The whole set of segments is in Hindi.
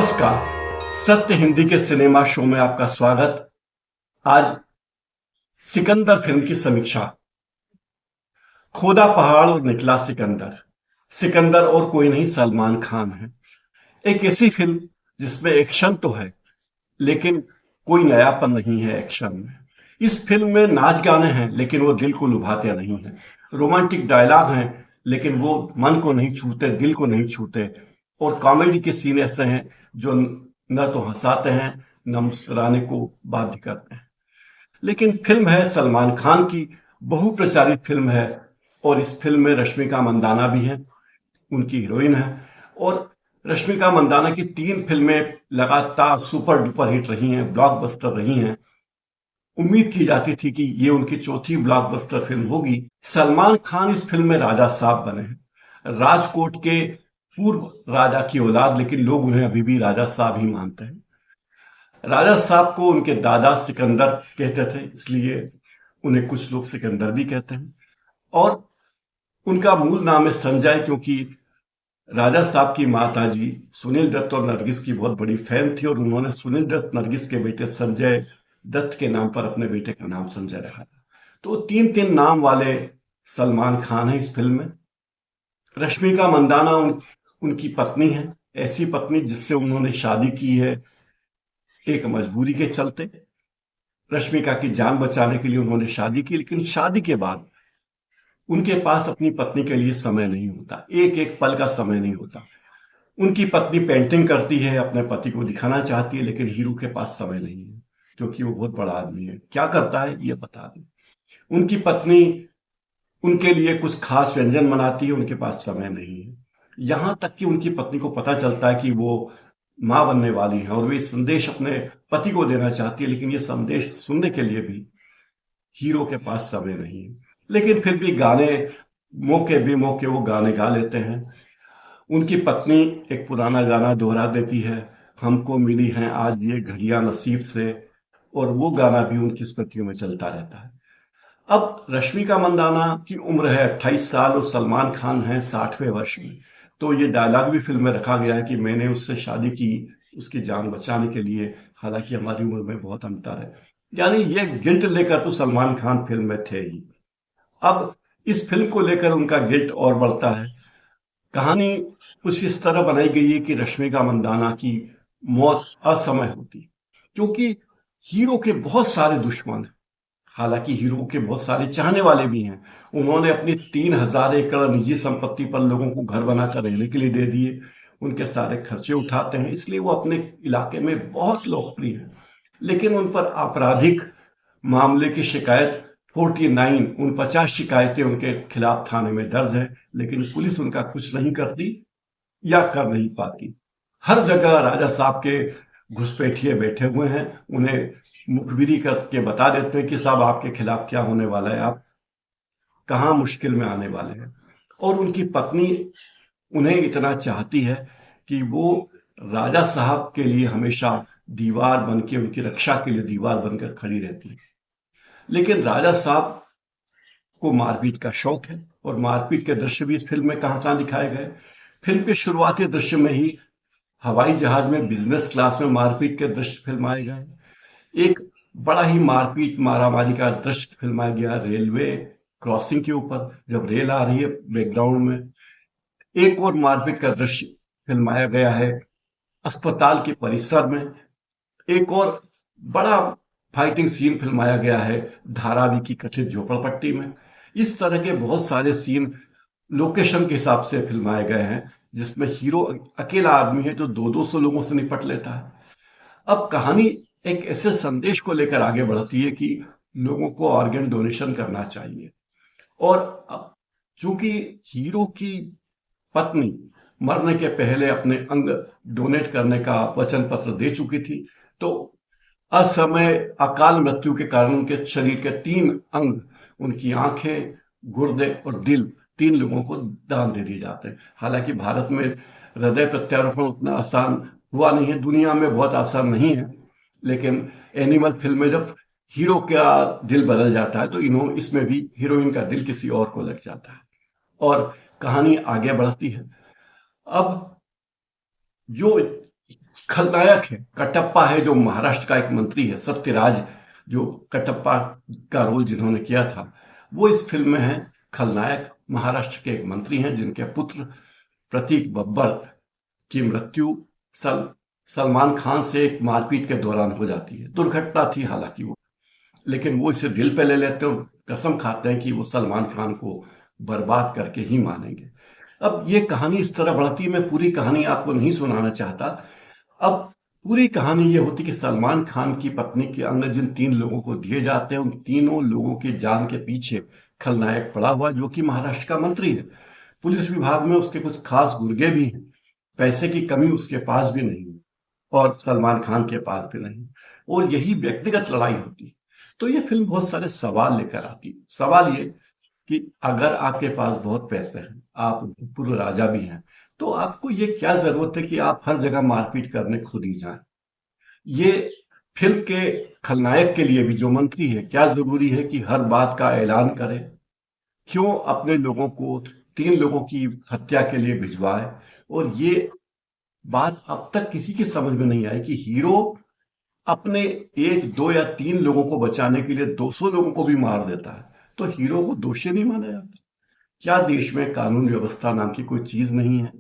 नमस्कार। सत्य हिंदी के सिनेमा शो में आपका स्वागत। आज सिकंदर फिल्म की समीक्षा। खोदा पहाड़ और निकला सिकंदर। सिकंदर और कोई नहीं, सलमान खान है। एक ऐसी फिल्म जिसमें एक्शन तो है लेकिन कोई नयापन नहीं है एक्शन में। इस फिल्म में नाच गाने हैं लेकिन वो दिल को लुभाते नहीं हैं। रोमांटिक डायलॉग हैं लेकिन वो मन को नहीं छूते, दिल को नहीं छूते। और कॉमेडी के सीन ऐसे हैं जो न तो हंसाते हैं न मुस्कुराने को बाध्य करते हैं। लेकिन फिल्म है सलमान खान की, बहुप्रचारित फिल्म है। और इस फिल्म में रश्मिका मंदाना भी है, उनकी हीरोइन है। और रश्मिका मंदाना की 3 फिल्में लगातार सुपर डुपर हिट रही हैं, ब्लॉकबस्टर रही हैं। उम्मीद की जाती थी कि ये उनकी चौथी ब्लॉकबस्टर फिल्म होगी। सलमान खान इस फिल्म में राजा साहब बने हैं, राजकोट के पूर्व राजा की औलाद, लेकिन लोग उन्हें अभी भी राजा साहब ही मानते हैं। राजा साहब को उनके दादा सिकंदर कहते थे, इसलिए उन्हें कुछ लोग सिकंदर भी कहते हैं। और उनका मूल नाम है संजय, क्योंकि राजा साहब की माताजी सुनील दत्त और नरगिस की बहुत बड़ी फैन थी और उन्होंने सुनील दत्त नरगिस के बेटे संजय दत्त के नाम पर अपने बेटे का नाम संजय रखा। तो 3 नाम वाले सलमान खान है इस फिल्म में। रश्मिका मंदाना उनकी पत्नी है, ऐसी पत्नी जिससे उन्होंने शादी की है एक मजबूरी के चलते। रश्मिका की जान बचाने के लिए उन्होंने शादी की, लेकिन शादी के बाद उनके पास अपनी पत्नी के लिए समय नहीं होता, एक एक पल का समय नहीं होता। उनकी पत्नी पेंटिंग करती है, अपने पति को दिखाना चाहती है, लेकिन हीरो के पास समय नहीं है क्योंकि वो बहुत बड़ा आदमी है। क्या करता है ये बता दें। उनकी पत्नी उनके लिए कुछ खास व्यंजन बनाती है, उनके पास समय नहीं है। यहां तक कि उनकी पत्नी को पता चलता है कि वो मां बनने वाली है और वे संदेश अपने पति को देना चाहती है, लेकिन ये संदेश सुनने के लिए भी हीरो के पास समय नहीं है। लेकिन फिर भी गाने, मौके बेमौके वो गाने गा लेते हैं। उनकी पत्नी एक पुराना गाना दोहरा देती है, हमको मिली हैं आज ये घड़ियां नसीब से। और वो गाना भी उनकी स्मृतियों में चलता रहता है। अब रश्मिका मंदाना की उम्र है 28 साल और सलमान खान है 60वें वर्ष में। तो ये डायलॉग भी फिल्म में रखा गया है कि मैंने उससे शादी की उसकी जान बचाने के लिए, हालांकि हमारी उम्र में बहुत अंतर है। यानी ये गिल्ट लेकर तो सलमान खान फिल्म में थे ही। अब इस फिल्म को लेकर उनका गिल्ट और बढ़ता है। कहानी कुछ इस तरह बनाई गई है कि रश्मिका मंदाना की मौत असमय होती, क्योंकि हीरो के बहुत सारे दुश्मन हैं। हालांकि हीरो के बहुत सारे चाहने वाले भी हैं। उन्होंने अपनी 3000 एकड़ निजी संपत्ति पर लोगों को घर बनाकर रहने के लिए दे दिए, उनके सारे खर्चे उठाते हैं, इसलिए वो अपने इलाके में बहुत लोकप्रिय हैं। लेकिन उन पर आपराधिक मामले की शिकायत 49 शिकायतें उनके खिलाफ थाने में दर्ज है, लेकिन पुलिस उनका कुछ नहीं करती या कर नहीं पाती। हर जगह राजा साहब के घुसपैठिए बैठे हुए हैं, उन्हें मुखबिरी करके बता देते हैं कि साहब आपके खिलाफ क्या होने वाला है, आप कहाँ मुश्किल में आने वाले हैं। और उनकी पत्नी उन्हें इतना चाहती है कि वो राजा साहब के लिए हमेशा दीवार बन के, उनकी रक्षा के लिए दीवार बनकर खड़ी रहती है। लेकिन राजा साहब को मारपीट का शौक है और मारपीट के दृश्य भी इस फिल्म में कहां कहां दिखाए गए। फिल्म के शुरुआती दृश्य में ही हवाई जहाज में बिजनेस क्लास में मारपीट के दृश्य फिल्माए गए। एक बड़ा ही मारपीट मारामारी का दृश्य फिल्माया गया रेलवे क्रॉसिंग के ऊपर, जब रेल आ रही है बैकग्राउंड में। एक और मारपीट का दृश्य फिल्माया गया है अस्पताल के परिसर में। एक और बड़ा फाइटिंग सीन फिल्माया गया है धारावी की कथित झोपड़पट्टी में। इस तरह के बहुत सारे सीन लोकेशन के हिसाब से फिल्माए गए हैं, जिसमें हीरो अकेला आदमी है जो 200-200 लोगों से निपट लेता है। अब कहानी एक ऐसे संदेश को लेकर आगे बढ़ती है कि लोगों को ऑर्गन डोनेशन करना चाहिए। और चूंकि हीरो की पत्नी मरने के पहले अपने अंग डोनेट करने का वचन पत्र दे चुकी थी, तो असमय अकाल मृत्यु के कारण उनके शरीर के 3 अंग, उनकी आंखें, गुर्दे और दिल, 3 लोगों को दान दे दिए जाते हैं। हालांकि भारत में हृदय प्रत्यारोपण उतना आसान हुआ नहीं है, दुनिया में बहुत आसान नहीं है, लेकिन एनिमल फिल्म में जब हीरो का दिल बदल जाता है तो इसमें भी हीरोइन का दिल किसी और को लग जाता है और कहानी आगे बढ़ती है। अब जो खलनायक है, कटप्पा है जो महाराष्ट्र का एक मंत्री है, सत्यराज, जो कटप्पा का रोल जिन्होंने किया था, वो इस फिल्म में है खलनायक। महाराष्ट्र के एक मंत्री हैं जिनके पुत्र प्रतीक बब्बर की मृत्यु सलमान खान से एक मारपीट के दौरान हो जाती है। दुर्घटना थी हालांकि वो, लेकिन वो इसे दिल पे ले लेते हैं और कसम खाते हैं कि वो सलमान खान को बर्बाद करके ही मानेंगे। अब ये कहानी इस तरह बढ़ती है, मैं पूरी कहानी आपको नहीं सुनाना चाहता। अब पूरी कहानी ये होती कि सलमान खान की पत्नी के अंग जिन 3 लोगों को दिए जाते हैं, उन तीनों लोगों की जान के पीछे खलनायक पड़ा हुआ, जो कि महाराष्ट्र का मंत्री है। पुलिस विभाग में उसके कुछ खास गुर्गे भी हैं, पैसे की कमी उसके पास भी नहीं है और सलमान खान के पास भी नहीं, और यही व्यक्तिगत लड़ाई होती है। तो ये फिल्म बहुत सारे सवाल लेकर आती है। सवाल ये कि अगर आपके पास बहुत पैसे हैं, आप पूर्व राजा भी हैं, तो आपको ये क्या जरूरत है कि आप हर जगह मारपीट करने खुद ही जाएं। ये फिल्म के खलनायक के लिए भी, जो मंत्री है, क्या जरूरी है कि हर बात का ऐलान करे? क्यों अपने लोगों को 3 लोगों की हत्या के लिए भिजवाए? और ये बात अब तक किसी की समझ में नहीं आई कि हीरो अपने 1, 2 या 3 लोगों को बचाने के लिए 200 लोगों को भी मार देता है, तो हीरो को दोषी नहीं माना जाता? क्या देश में कानून व्यवस्था नाम की कोई चीज नहीं है,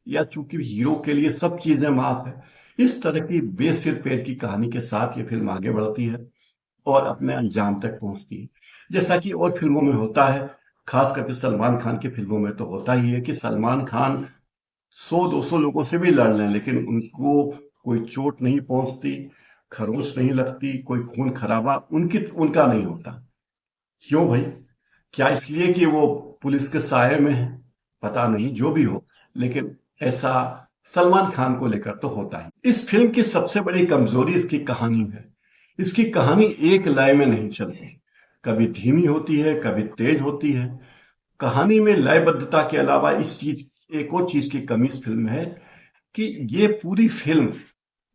या चूंकि हीरो के लिए सब चीजें माफ है? इस तरह की बेसिर पैर की कहानी के साथ ये फिल्म आगे बढ़ती है और अपने अंजाम तक पहुंचती है। जैसा कि और फिल्मों में होता है, खास करके सलमान खान की फिल्मों में तो होता ही है कि सलमान खान 100-200 लोगों से भी लड़ लें, लेकिन उनको कोई चोट नहीं पहुंचती, खरोच नहीं लगती, कोई खून खराबा उनका नहीं होता। क्यों भाई? क्या इसलिए कि वो पुलिस के साये में है? पता नहीं, जो भी हो, लेकिन ऐसा सलमान खान को लेकर तो होता है। इस फिल्म की सबसे बड़ी कमजोरी इसकी कहानी है। इसकी कहानी एक लय में नहीं चलती, कभी धीमी होती है, कभी तेज होती है। कहानी में लयबद्धता के अलावा एक और चीज की कमी इस फिल्म में है कि ये पूरी फिल्म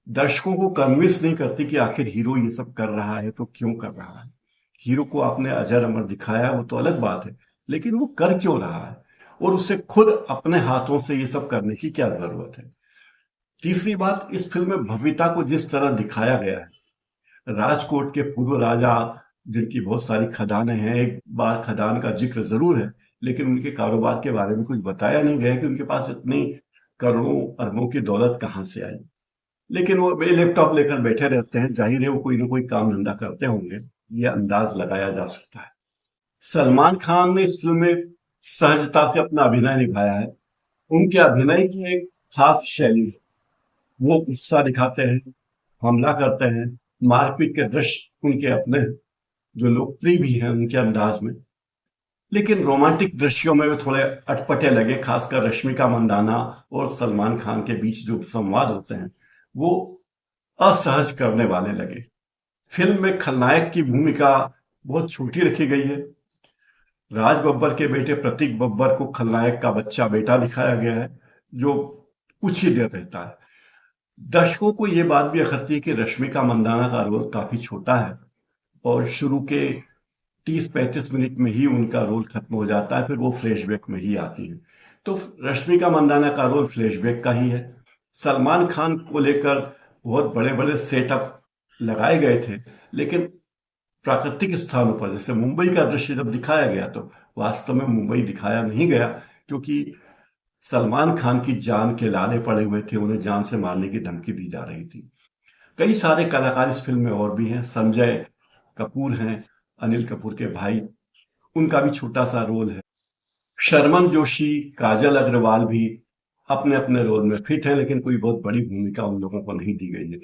दर्शकों को कन्विंस नहीं करती कि आखिर हीरो ये सब कर रहा है तो क्यों कर रहा है। हीरो को आपने अजर अमर दिखाया, वो तो अलग बात है, लेकिन वो कर क्यों रहा है और उसे खुद अपने हाथों से ये सब करने की क्या जरूरत है? तीसरी बात, इस फिल्म में भव्यता को जिस तरह दिखाया गया है, राजकोट के पूर्व राजा जिनकी बहुत सारी खदानें हैं, एक बार खदान का जिक्र जरूर है, लेकिन उनके कारोबार के बारे में कुछ बताया नहीं गया कि उनके पास इतनी करोड़ों अरबों की दौलत कहां से आई। लेकिन वो लैपटॉप लेकर बैठे रहते हैं, जाहिर है वो कोई ना कोई काम धंधा करते होंगे, ये अंदाज लगाया जा सकता है। सलमान खान ने इस फिल्म में सहजता से अपना अभिनय निभाया है। उनके अभिनय की एक खास शैली है। वो गुस्सा दिखाते हैं, हमला करते हैं, मारपीट के दृश्य उनके अपने हैं, जो लोकप्रिय भी हैं उनके अंदाज में। लेकिन रोमांटिक दृश्यों में वे थोड़े अटपटे लगे, खासकर रश्मिका मंदाना और सलमान खान के बीच जो संवाद होते हैं, वो असहज करने वाले लगे। फिल्म में खलनायक की भूमिका बहुत छोटी रखी गई है। राज बब्बर के बेटे प्रतीक बब्बर को खलनायक का बच्चा बेटा दिखाया गया है, जो कुछ ही देर रहता है। दर्शकों को यह बात भी अखरती है कि रश्मिका मंदाना का रोल काफी छोटा है और शुरू के 30-35 मिनट में ही उनका रोल खत्म हो जाता है, फिर वो फ्लैशबैक में ही आती है। तो रश्मिका मंदाना का रोल फ्लैशबैक का ही है। सलमान खान को लेकर बहुत बड़े बड़े सेटअप लगाए गए थे, लेकिन प्राकृतिक स्थानों पर जैसे मुंबई का दृश्य जब दिखाया गया तो वास्तव में मुंबई दिखाया नहीं गया, क्योंकि सलमान खान की जान के लाले पड़े हुए थे, उन्हें जान से मारने की धमकी दी जा रही थी। कई सारे कलाकार इस फिल्म में और भी हैं। संजय कपूर हैं, अनिल कपूर के भाई, उनका भी छोटा सा रोल है। शर्मन जोशी, काजल अग्रवाल भी अपने अपने रोल में फिट हैं, लेकिन कोई बहुत बड़ी भूमिका उन लोगों को नहीं दी गई है।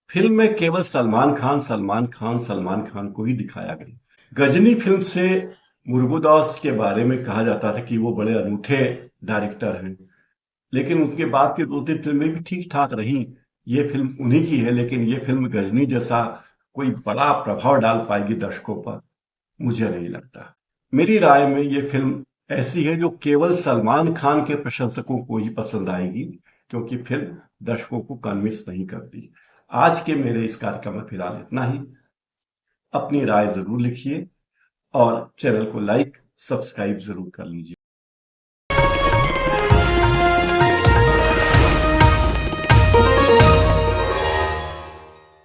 फिल्म में केवल सलमान खान सलमान खान सलमान खान को ही दिखाया गया। गजनी फिल्म से मुरुगदास के बारे में कहा जाता था कि वो बड़े अनूठे डायरेक्टर हैं, लेकिन उसके बाद की 2-3 फिल्में भी ठीक ठाक रही। ये फिल्म उन्हीं की है, लेकिन ये फिल्म गजनी जैसा कोई बड़ा प्रभाव डाल पाएगी दर्शकों पर, मुझे नहीं लगता। मेरी राय में ये फिल्म ऐसी है जो केवल सलमान खान के प्रशंसकों को ही पसंद आएगी, क्योंकि फिल्म दर्शकों को कन्विंस नहीं करती। आज के मेरे इस कार्यक्रम में फिलहाल इतना ही। अपनी राय जरूर लिखिए और चैनल को लाइक सब्सक्राइब जरूर कर लीजिए।